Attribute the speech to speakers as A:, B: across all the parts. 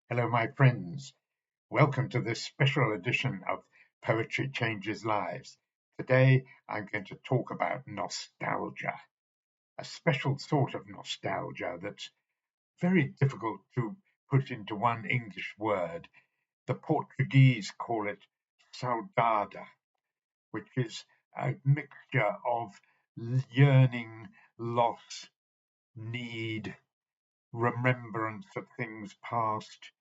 A: Hello, my friends. Welcome to this special edition of Poetry Changes Lives. Today, I'm going to talk about nostalgia, a special sort of nostalgia that's very difficult to put into one English word. The Portuguese call it saudade, which is a mixture of yearning, loss, need, remembrance of things past,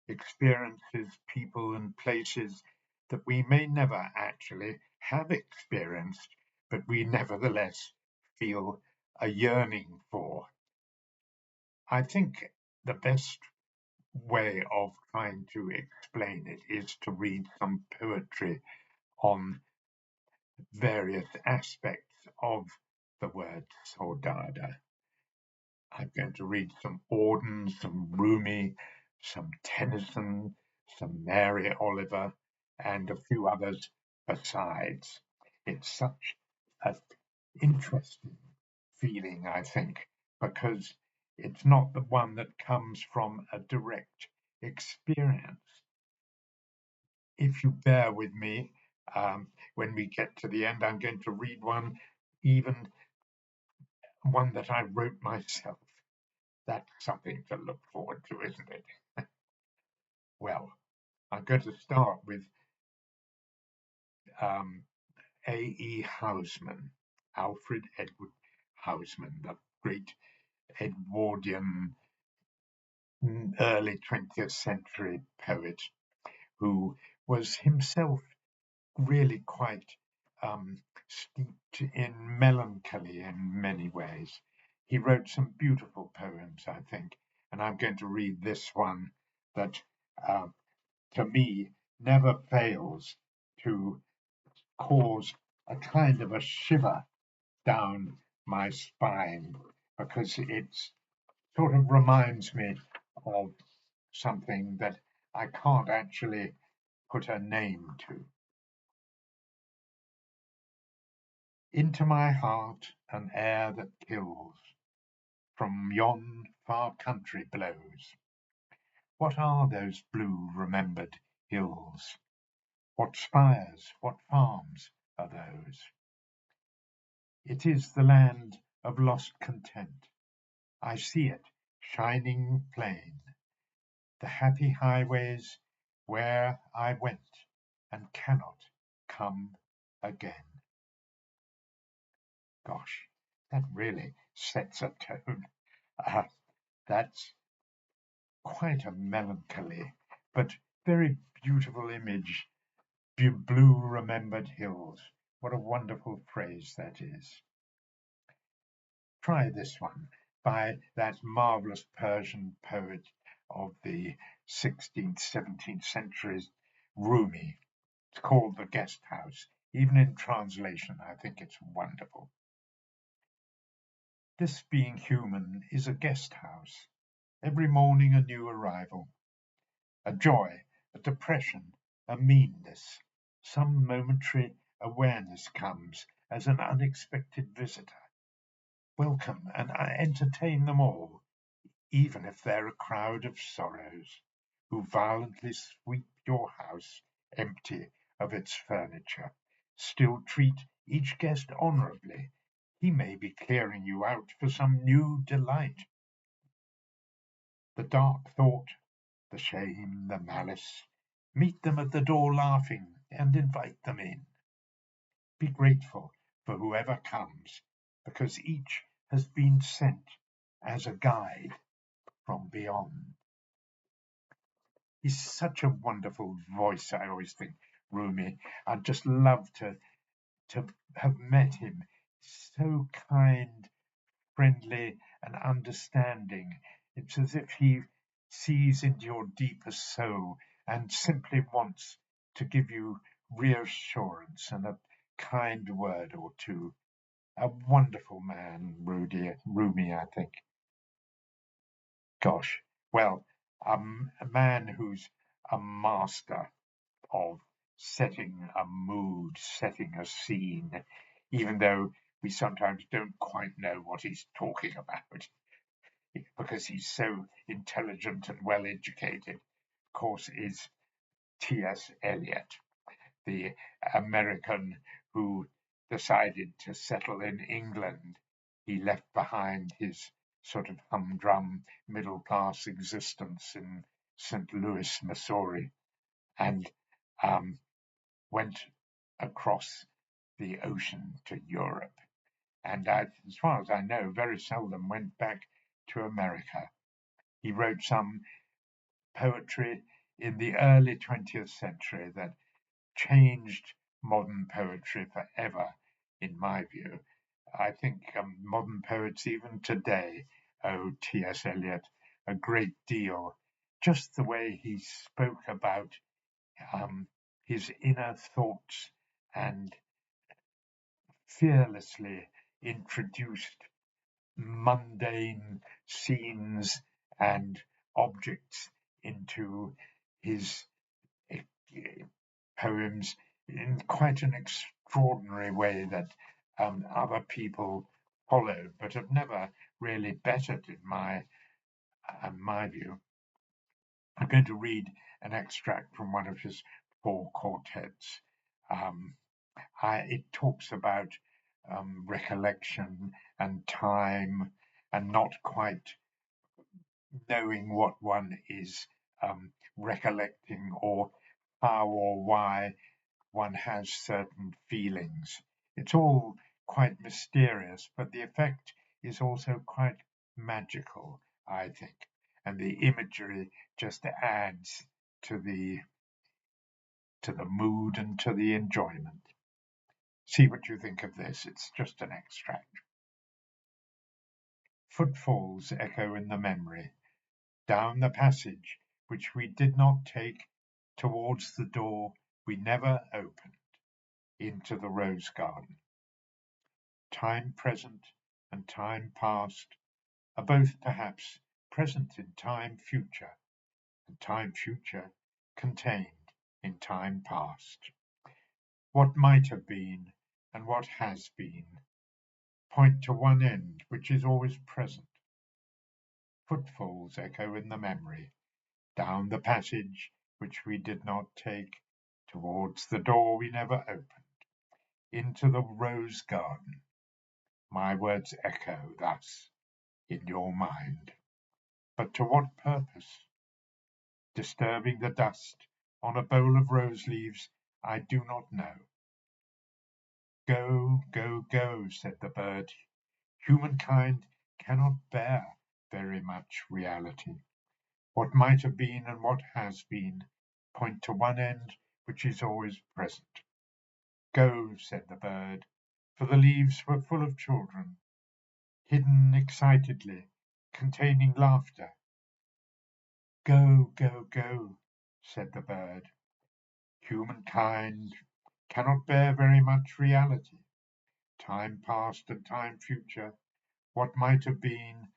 A: experiences, people, and places that we may never actually have experienced, but we nevertheless feel a yearning for. I think the best way of trying to explain it is to read some poetry on various aspects of the word saudade. I'm going to read some Auden, some Rumi, some Tennyson, some Mary Oliver, and a few others besides. It's such an interesting feeling, I think, because it's not the one that comes from a direct experience. If you bear with me, when we get to the end, I'm going to read one, even one that I wrote myself. That's something to look forward to, isn't it? Well, I'm going to start with um, A.E. Housman, Alfred Edward Housman, the great Edwardian early 20th century poet who was himself really quite steeped in melancholy in many ways. He wrote some beautiful poems, I think, and I'm going to read this one that uh, to me never fails to cause a kind of a shiver down my spine because it sort of reminds me of something that I can't actually put a name to. Into my heart an air that kills from yon far country blows. What are those blue remembered hills? What spires, what farms are those? It is the land of lost content. I see it, shining plain, the happy highways where I went and cannot come again. Gosh, that really sets a tone. Uh, that's quite a melancholy, but very beautiful image. Blue remembered hills. What a wonderful phrase that is. Try this one by that marvelous Persian poet of the 16th, 17th centuries, Rumi. It's called The Guest House. Even in translation, I think it's wonderful. This being human is a guest house. Every morning a new arrival, a joy, a depression, a meanness. Some momentary awareness comes as an unexpected visitor. Welcome and I entertain them all, even if they're a crowd of sorrows, who violently sweep your house empty of its furniture. Still treat each guest honourably. He may be clearing you out for some new delight. The dark thought, the shame, the malice, meet them at the door laughing and invite them in. Be grateful for whoever comes, because each has been sent as a guide from beyond. He's such a wonderful voice, I always think, Rumi. I'd just love to have met him. So kind, friendly, and understanding. It's as if he sees into your deepest soul and simply wants to give you reassurance and a kind word or two. A wonderful man, Rumi, I think. Gosh, well, a man who's a master of setting a mood, setting a scene, even though we sometimes don't quite know what he's talking about because he's so intelligent and well educated. course, is T.S. Eliot, the American who decided to settle in England. He left behind his sort of humdrum middle-class existence in St. Louis, Missouri, and went across the ocean to Europe. And as far as I know, very seldom went back to America. He wrote some poetry in the early 20th century that changed modern poetry forever, in my view. I think modern poets, even today, owe T.S. Eliot a great deal. Just the way he spoke about his inner thoughts and fearlessly introduced mundane scenes and objects into his poems in quite an extraordinary way that other people followed, but have never really bettered in my view. I'm going to read an extract from one of his 4 quartets. It talks about recollection and time and not quite knowing what one is recollecting or how or why one has certain feelings. It's all quite mysterious, but the effect is also quite magical, I think. And the imagery just adds to the mood and to the enjoyment. See what you think of this. It's just an extract. Footfalls echo in the memory, down the passage which we did not take, towards the door we never opened, into the rose garden. Time present and time past are both perhaps present in time future, and time future contained in time past. What might have been and what has been point to one end which is always present. Footfalls echo in the memory, down the passage which we did not take, towards the door we never opened, into the rose garden. My words echo thus in your mind. But to what purpose? Disturbing the dust on a bowl of rose leaves, I do not know. Go, go, go, said the bird. Humankind cannot bear very much reality. What might have been and what has been point to one end which is always present. Go, said the bird, for the leaves were full of children, hidden excitedly, containing laughter. Go, go, go, said the bird. Humankind cannot bear very much reality. Time past and time future, what might have been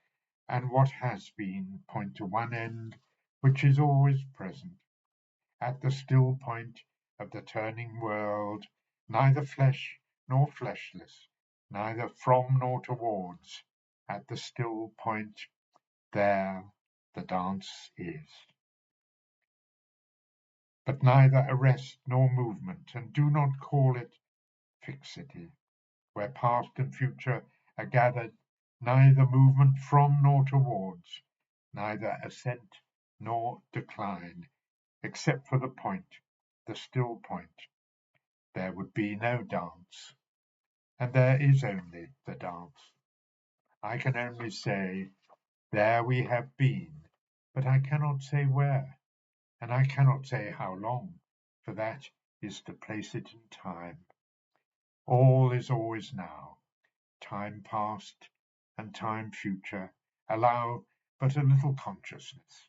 A: and what has been point to one end which is always present. At the still point of the turning world, neither flesh nor fleshless, neither from nor towards, at the still point, there the dance is. But neither arrest nor movement, and do not call it fixity, where past and future are gathered, neither movement from nor towards, neither ascent nor decline, except for the point, the still point. There would be no dance, and there is only the dance. I can only say, there we have been, but I cannot say where, and I cannot say how long, for that is to place it in time. All is always now. Time past and time future allow but a little consciousness.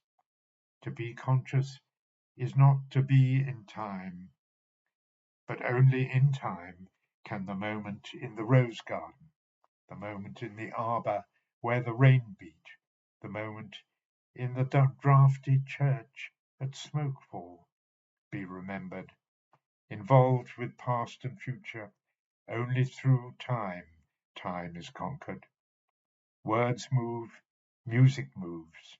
A: To be conscious is not to be in time, but only in time can the moment in the rose garden, the moment in the arbour where the rain beat, the moment in the draughty church at Smokefall be remembered. Involved with past and future, only through time is conquered. Words move, music moves,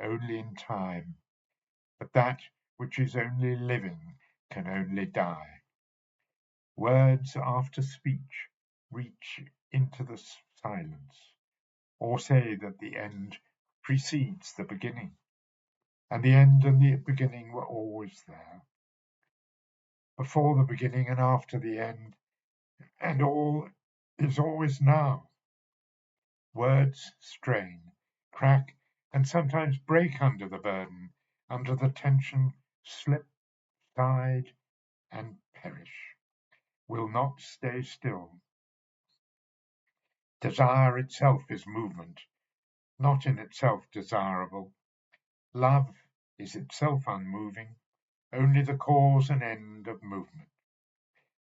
A: only in time. but that which is only living can only die. Words after speech reach into the silence, or say that the end precedes the beginning, and the end and the beginning were always there, before the beginning and after the end, and all is always now. Words strain, crack, and sometimes break under the burden, under the tension, slip, slide, and perish, will not stay still. Desire itself is movement, not in itself desirable. Love is itself unmoving, only the cause and end of movement,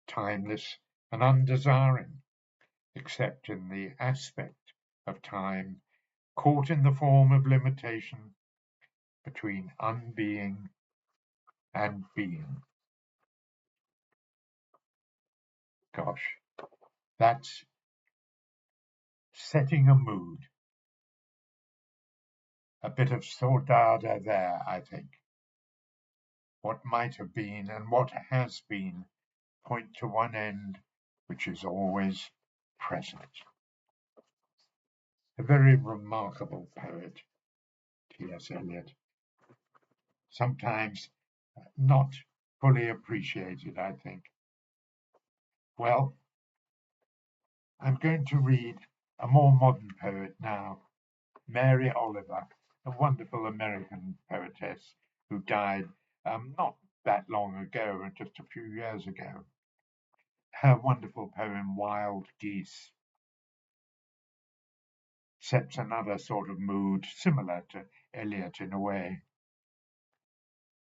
A: timeless and undesiring, except in the aspect of time, caught in the form of limitation between unbeing and being. Gosh, that's setting a mood. A bit of Saudade there, I think. What might have been and what has been point to one end which is always present. A very remarkable poet, T.S. Eliot. Sometimes not fully appreciated, I think. Well, I'm going to read a more modern poet now, Mary Oliver, a wonderful American poetess who died not that long ago, just a few years ago. Her wonderful poem, Wild Geese, sets another sort of mood similar to Eliot in a way.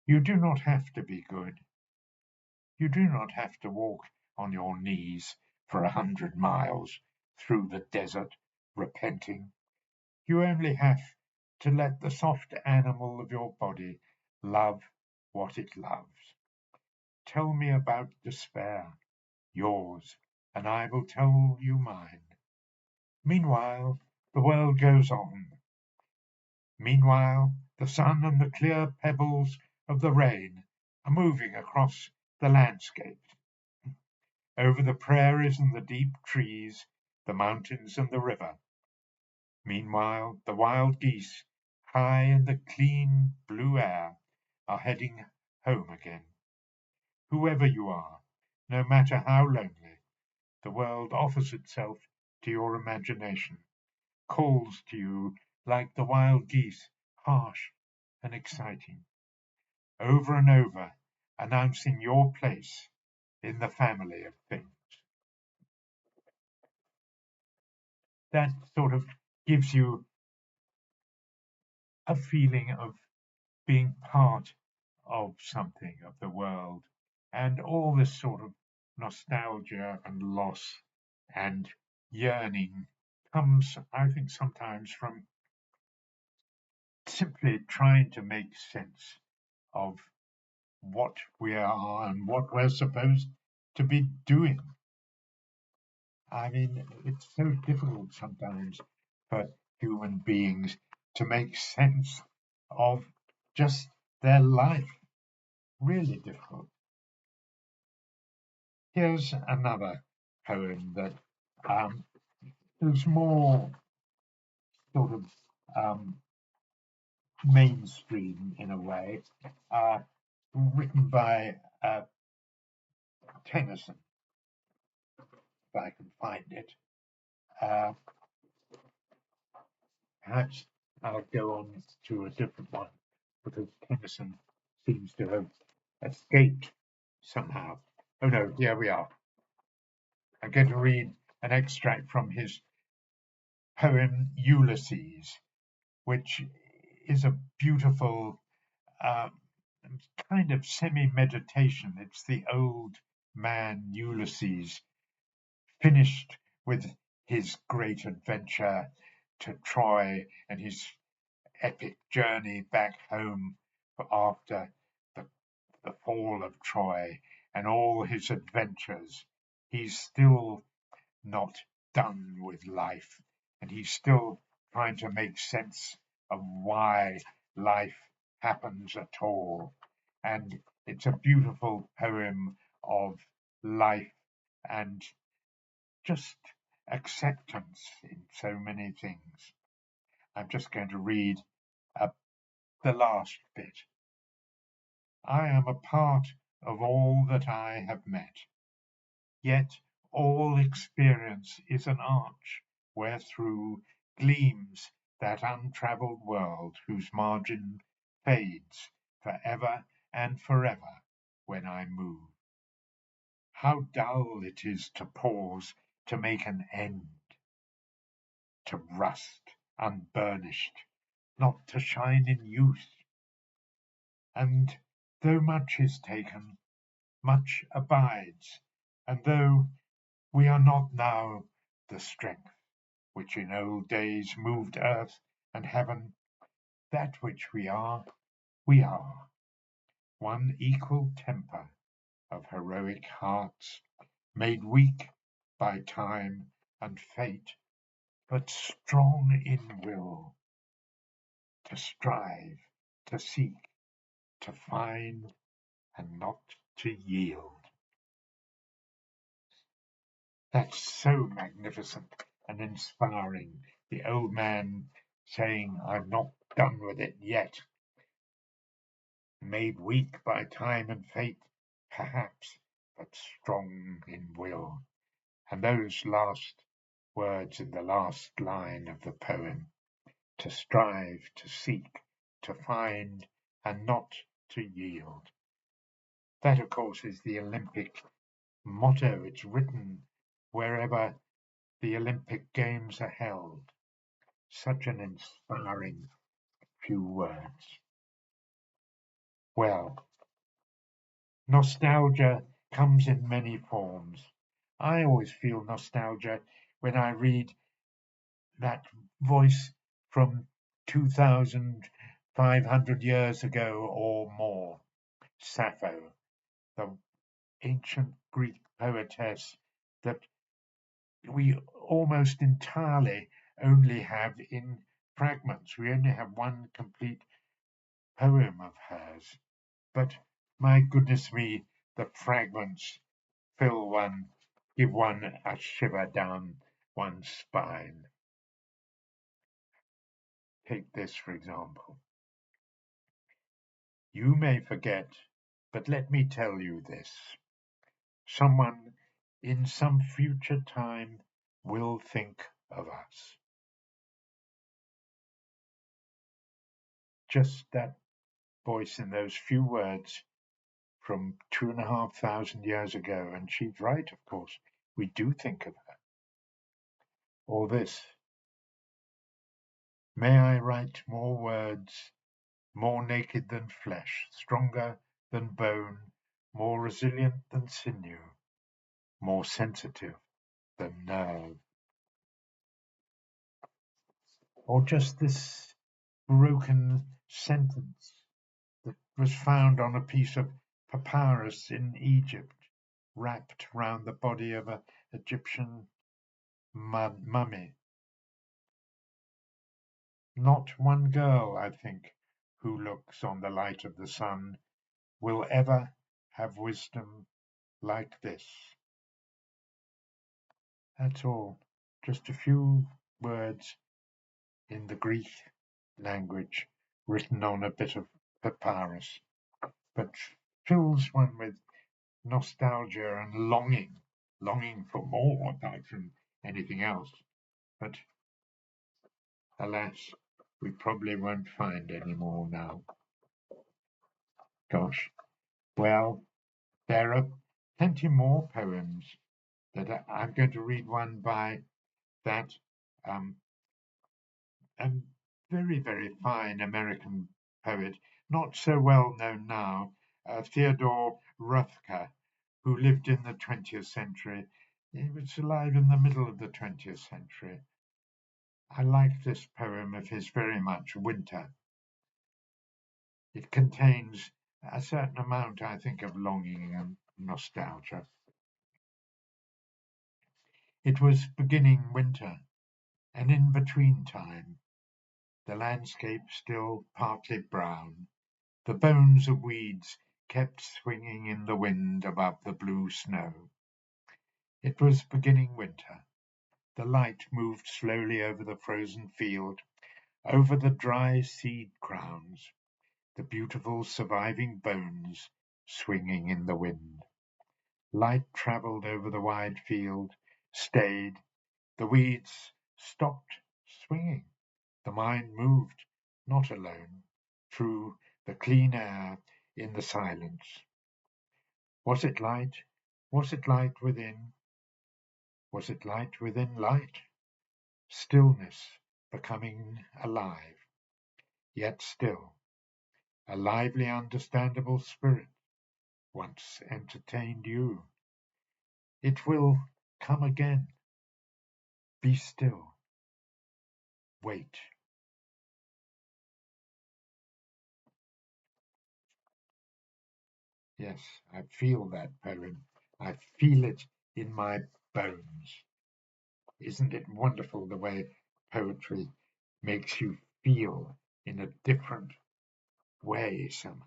A: You do not have to be good. You do not have to walk on your knees for 100 miles through the desert, repenting. You only have to let the soft animal of your body love what it loves. Tell me about despair, yours, and I will tell you mine. Meanwhile, the world goes on. Meanwhile, the sun and the clear pebbles of the rain are moving across the landscape, over the prairies and the deep trees, the mountains and the river. Meanwhile, the wild geese, high in the clean blue air, are heading home again. Whoever you are, no matter how lonely, the world offers itself to your imagination, calls to you like the wild geese, harsh and exciting, over and over, announcing your place in the family of things. That sort of gives you a feeling of being part of something, of the world, and all this sort of nostalgia and loss and yearning comes, I think, sometimes from simply trying to make sense of what we are and what we're supposed to be doing. I mean, it's so difficult sometimes for human beings to make sense of just their life. Really difficult. Here's another poem that is more sort of mainstream in a way, written by Tennyson, if I can find it. Perhaps I'll go on to a different one because Tennyson seems to have escaped somehow. Oh no, here we are. I'm going to read an extract from his poem Ulysses, which is a beautiful kind of semi-meditation. It's the old man Ulysses, finished with his great adventure to Troy and his epic journey back home after the fall of Troy and all his adventures. He's still not done with life, and he's still trying to make sense of why life happens at all. And it's a beautiful poem of life and just acceptance in so many things. I'm just going to read uh, the last bit. I am a part of all that I have met, yet all experience is an arch wherethrough gleams that untravelled world whose margin fades for ever and forever when I move. How dull it is to pause to make an end, to rust unburnished, not to shine in youth. And though much is taken, much abides, and though we are not now the strength which in old days moved earth and heaven, that which we are, one equal temper of heroic hearts, made weak by time and fate, but strong in will, to strive, to seek, to find, and not to yield. That's so magnificent and inspiring. The old man saying, I'm not done with it yet. Made weak by time and fate, perhaps, but strong in will. And those last words in the last line of the poem, to strive, to seek, to find, and not to yield. That, of course, is the Olympic motto. It's written wherever the Olympic Games are held. Such an inspiring few words. Well, nostalgia comes in many forms. I always feel nostalgia when I read that voice from 2,500 years ago or more, Sappho, the ancient Greek poetess that we almost entirely only have in fragments. We only have one complete poem of hers. But my goodness me, the fragments fill one, give one a shiver down one's spine. Take this, for example. You may forget, but let me tell you this. Someone in some future time will think of us. Just that voice in those few words from 2,500 years ago, and she's right, of course. We do think of her. Or this. May I write more words, more naked than flesh, stronger than bone, more resilient than sinew, more sensitive than nerve. Or just this broken sentence that was found on a piece of papyrus in Egypt, wrapped round the body of an Egyptian mummy. Not one girl, I think, who looks on the light of the sun will ever have wisdom like this. That's all. Just a few words in the Greek language written on a bit of papyrus, but fills one with nostalgia and longing for more apart from anything else. But alas, we probably won't find any more now. Gosh. Well, there are plenty more poems that I'm going to read one by that a very, very fine American poet, not so well known now, Theodore Rothko, who lived in the 20th century. He was alive in the middle of the 20th century. I like this poem of his very much, Winter. It contains a certain amount, I think, of longing and nostalgia. It was beginning winter, and in between time, the landscape still partly brown, The bones of weeds kept swinging in the wind above the blue snow. It was beginning winter. The light moved slowly over the frozen field, over the dry seed crowns, the beautiful surviving bones swinging in the wind. Light travelled over the wide field, stayed. The weeds stopped swinging. The mind moved, not alone, through the clean air in the silence. Was it light? Was it light within? Was it light within light? Stillness becoming alive, yet still. A lively, understandable spirit once entertained you. It will come again. Be still. Wait. Yes, I feel that poem. I feel it in my bones. Isn't it wonderful the way poetry makes you feel in a different way somehow?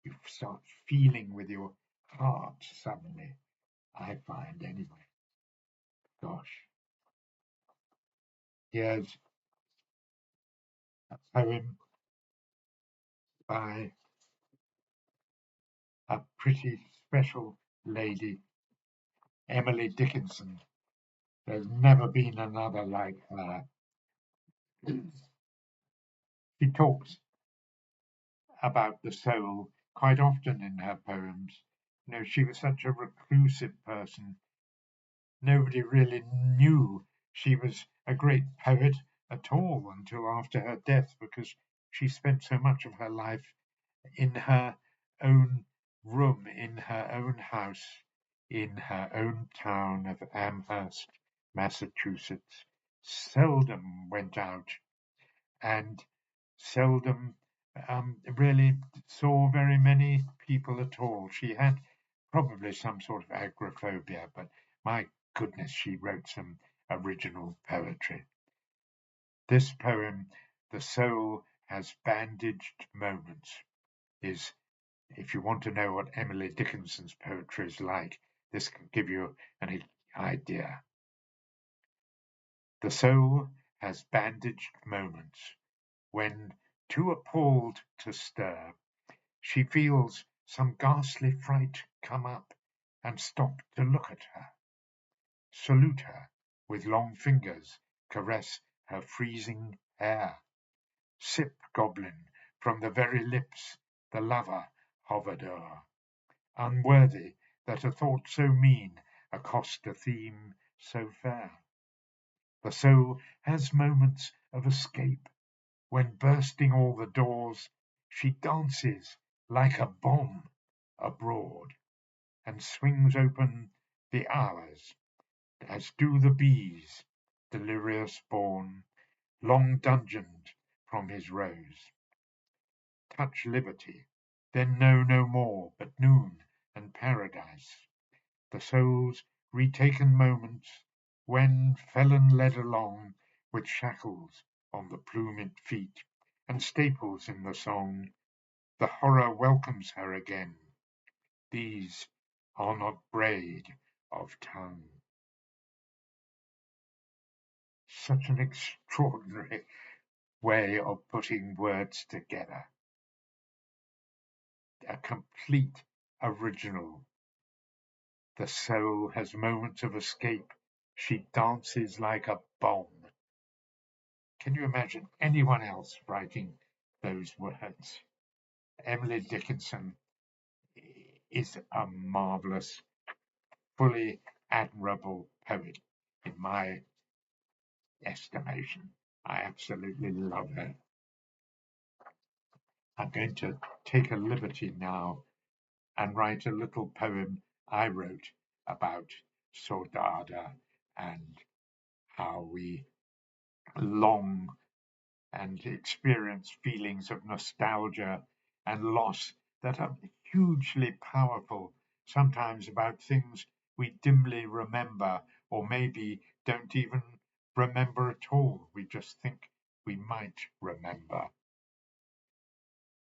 A: You start feeling with your heart suddenly, I find anyway. Gosh, here's a poem by a pretty special lady, Emily Dickinson. There's never been another like her. She talks about the soul quite often in her poems. You know, she was such a reclusive person. Nobody really knew she was a great poet at all until after her death because she spent so much of her life in her own room, in her own house, in her own town of Amherst, Massachusetts, seldom went out and seldom really saw very many people at all. She had probably some sort of agoraphobia, but my goodness, she wrote some original poetry. This poem, The Soul Has Bandaged Moments, is, if you want to know what Emily Dickinson's poetry is like, this can give you an idea. The soul has bandaged moments when, too appalled to stir, she feels some ghastly fright come up and stop to look at her, salute her with long fingers, caress her freezing hair, sip goblin from the very lips the lover hovered o'er, unworthy that a thought so mean accost a theme so fair. The soul has moments of escape when, bursting all the doors, she dances like a bomb abroad, and swings open the hours, as do the bees, delirious born, long dungeoned from his rose. Touch liberty, then know no more but noon and paradise, the soul's retaken moments, when, felon led along, with shackles on the plumed feet, and staples in the song, the horror welcomes her again. These are not braid of tongue. Such an extraordinary way of putting words together. A complete original. The soul has moments of escape. She dances like a bomb. Can you imagine anyone else writing those words? Emily Dickinson is a marvelous, fully admirable poet in my estimation. I absolutely love her. I'm going to take a liberty now and write a little poem I wrote about Saudade and how we long and experience feelings of nostalgia and loss that are hugely powerful, sometimes about things we dimly remember, or maybe don't even remember at all. We just think we might remember.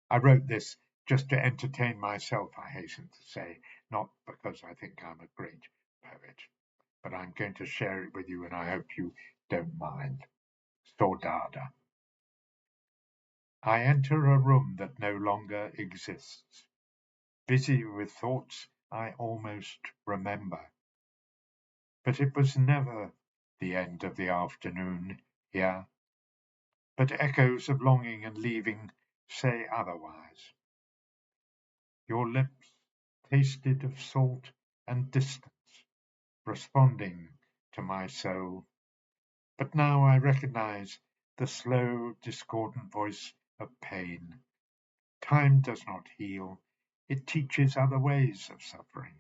A: I wrote this just to entertain myself, I hasten to say, not because I think I'm a great poet, but I'm going to share it with you and I hope you don't mind. Saudade. I enter a room that no longer exists, busy with thoughts I almost remember. But it was never the end of the afternoon here, but echoes of longing and leaving say otherwise. Your lips tasted of salt and distance, responding to my soul. But now I recognize the slow, discordant voice of pain. Time does not heal, it teaches other ways of suffering.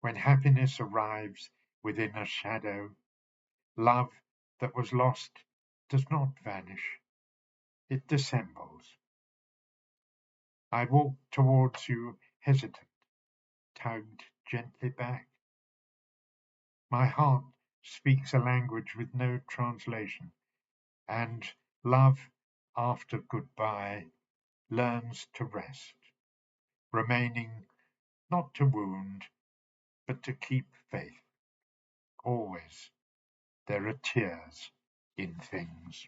A: When happiness arrives within a shadow, love that was lost does not vanish, it dissembles. I walk towards you hesitant, tugged gently back. My heart speaks a language with no translation, and love, after goodbye, learns to rest, remaining not to wound, but to keep faith. Always there are tears in things.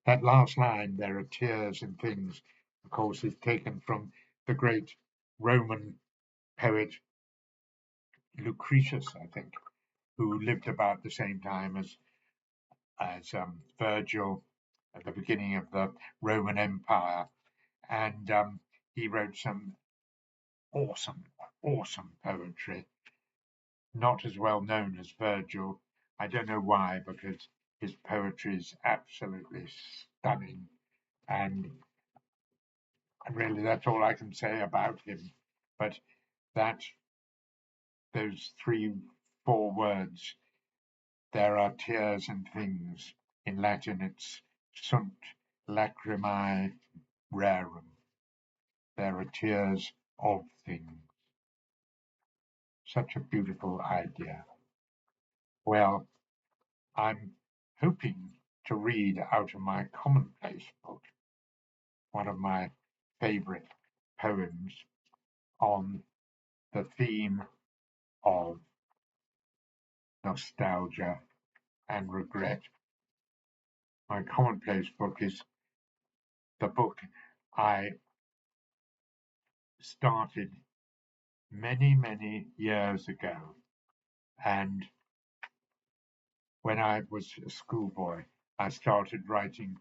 A: That last line, there are tears in things, of course, is taken from the great Roman poet Lucretius, I think, who lived about the same time as Virgil at the beginning of the Roman Empire, and he wrote some awesome, awesome poetry. Not as well known as Virgil. I don't know why, because his poetry is absolutely stunning, and really that's all I can say about him. But that those three, four words, there are tears and things. In Latin, it's sunt lacrimae rerum. There are tears of things. Such a beautiful idea. Well, I'm hoping to read out of my commonplace book one of my favorite poems on the theme of nostalgia and regret. My commonplace book is the book I started many, many years ago. And when I was a schoolboy, I started writing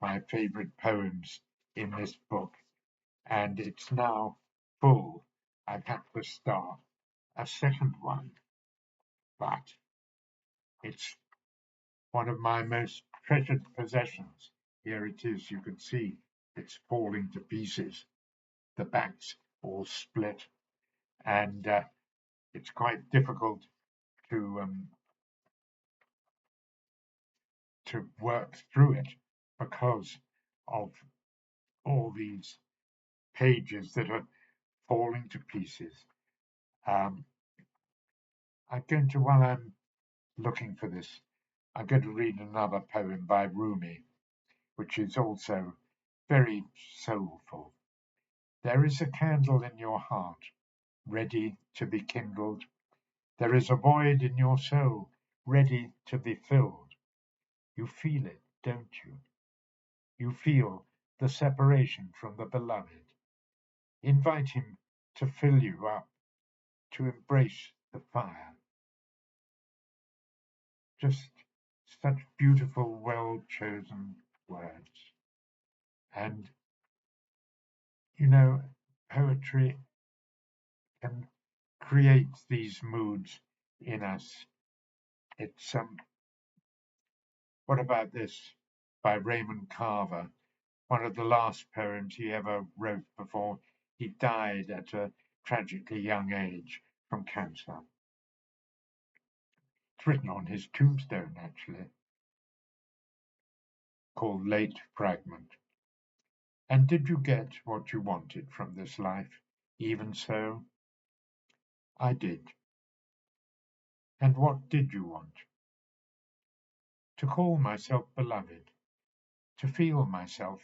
A: my favorite poems in this book, and it's now full. I've had to start a second one, but it's one of my most treasured possessions. Here it is, you can see it's falling to pieces. The back's all split, and it's quite difficult to work through it because of all these pages that are falling to pieces. Um, I'm going to, while I'm looking for this, I'm going to read another poem by Rumi, which is also very soulful. There is a candle in your heart, ready to be kindled. There is a void in your soul, ready to be filled. You feel it, don't you? You feel the separation from the beloved. Invite him to fill you up, to embrace the fire. Just such beautiful, well chosen words. And, you know, poetry can create these moods in us. It's what about this by Raymond Carver, one of the last poems he ever wrote before he died at a tragically young age from cancer. It's written on his tombstone, actually, called Late Fragment. And did you get what you wanted from this life? Even so, I did. And what did you want? To call myself beloved, to feel myself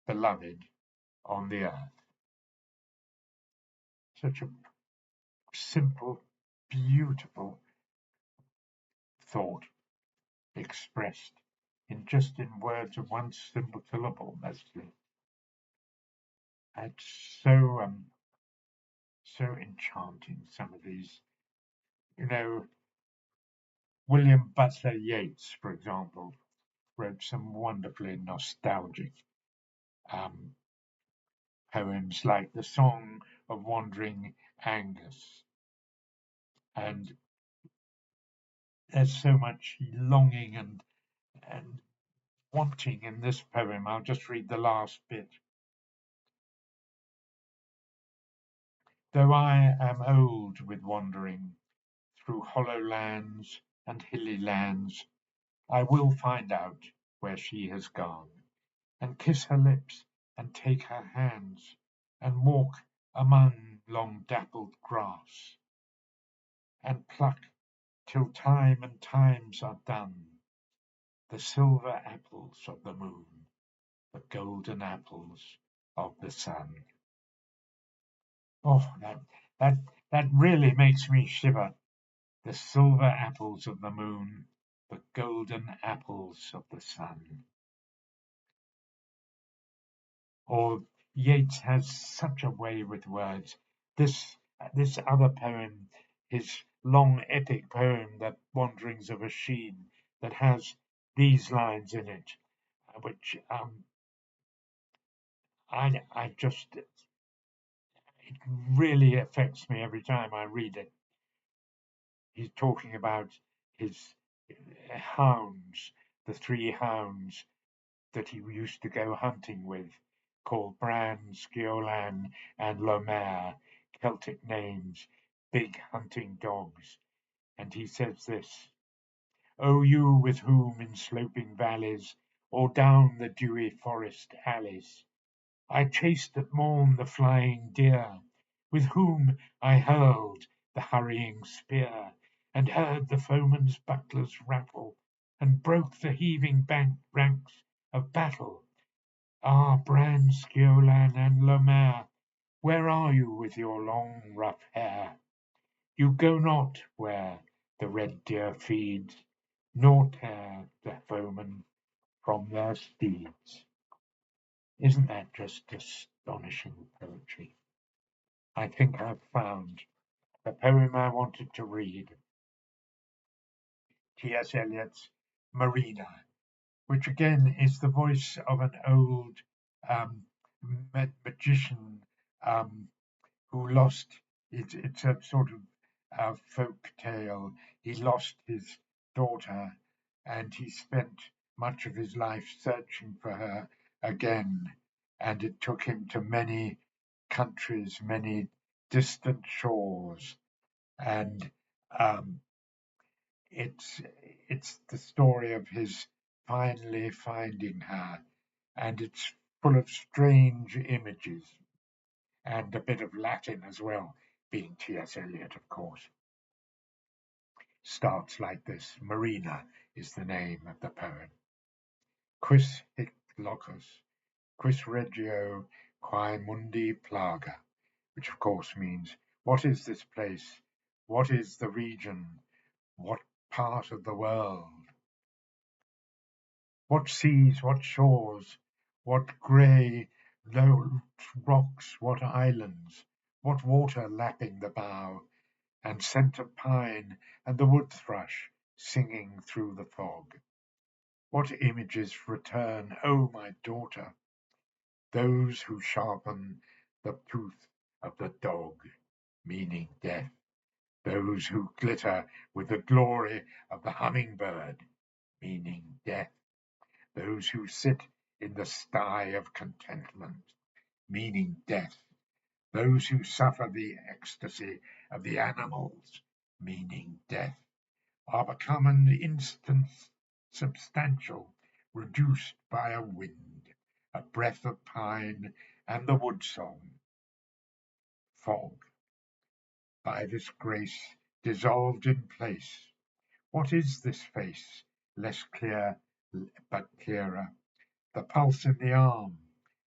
A: beloved on the earth. Such a simple, beautiful thought expressed in words of one simple syllable, mostly. It's so enchanting, some of these. You know, William Butler Yeats, for example, wrote some wonderfully nostalgic um, poems like The Song of Wandering Angus. And there's so much longing and wanting in this poem. I'll just read the last bit. Though I am old with wandering through hollow lands and hilly lands, I will find out where she has gone, and kiss her lips and take her hands, and walk among long dappled grass, and pluck till time and times are done the silver apples of the moon, the golden apples of the sun. Oh, that that really makes me shiver. The silver apples of the moon, the golden apples of the sun. Or Yeats has such a way with words. This other poem, his long epic poem, The Wanderings of a Sheen, that has these lines in it, which I just it really affects me every time I read it. He's talking about his hounds, the three hounds that he used to go hunting with, called Bran, Sgeolan, and Lomer, Celtic names, big hunting dogs. And he says this: O you with whom in sloping valleys, or down the dewy forest alleys, I chased at morn the flying deer, with whom I hurled the hurrying spear, and heard the foeman's bucklers rattle, and broke the heaving ranks of battle. Ah, Bran, Sgeolan, and Lomer, where are you with your long rough hair? You go not where the red deer feeds, nor tear the foemen from their steeds. Isn't that just astonishing poetry? I think I've found the poem I wanted to read, T.S. Eliot's Marina, which again is the voice of an old um, magician um, who lost it's a sort of folk tale. He lost his daughter and he spent much of his life searching for her again. And it took him to many countries, many distant shores. And um, it's it's the story of his finally finding her, and it's full of strange images and a bit of Latin as well, being T.S. Eliot, of course. Starts like this: Marina is the name of the poem. Quis hic locus, quis regio quae mundi plaga, which of course means, what is this place? What is the region? What part of the world? What seas, what shores, what grey low rocks, what islands, what water lapping the bow, and scent of pine, and the wood thrush singing through the fog. What images return, O my daughter, those who sharpen the tooth of the dog, meaning death, those who glitter with the glory of the hummingbird, meaning death, those who sit in the sty of contentment, meaning death, those who suffer the ecstasy of the animals, meaning death, are become an instant substantial, reduced by a wind, a breath of pine, and the wood song. Fog, by this grace, dissolved in place. What is this face, less clear, but clearer? the pulse in the arm,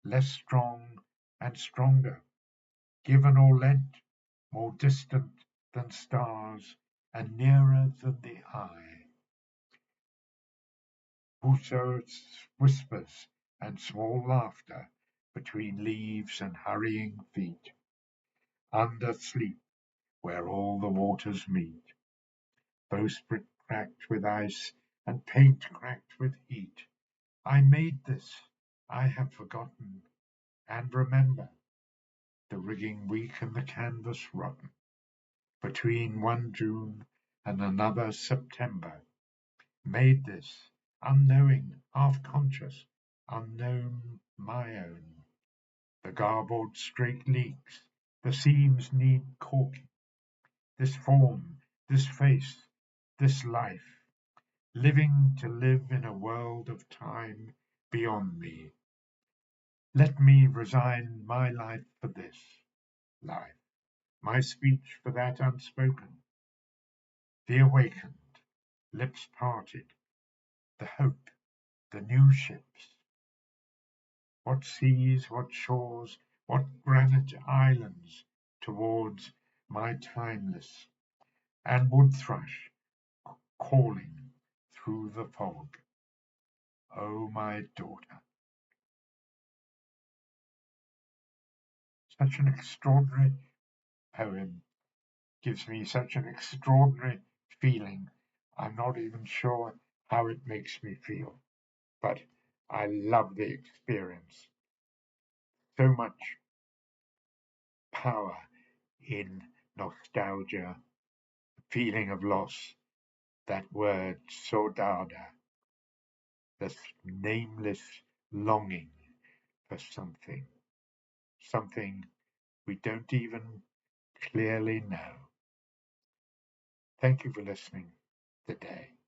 A: less strong and stronger, given or lent, more distant than stars and nearer than the eye. Whoso whispers and small laughter between leaves and hurrying feet, under sleep where all the waters meet, bowsprit cracked with ice and paint cracked with heat. I made this, I have forgotten, and remember the rigging weak and the canvas rotten. Between one June and another September, made this, unknowing, half conscious, unknown my own. The garboard straight leaks, the seams need caulking. This form, this face, this life, living to live in a world of time beyond me. Let me resign my life for this life, my speech for that unspoken, the awakened, lips parted, the hope, the new ships. What seas, what shores, what granite islands towards my timeless, and wood thrush calling through the fog. O my daughter. Such an extraordinary poem gives me such an extraordinary feeling. I'm not even sure how it makes me feel, but I love the experience. So much power in nostalgia, feeling of loss, that word saudade, this nameless longing for something, something we don't even clearly know. Thank you for listening today.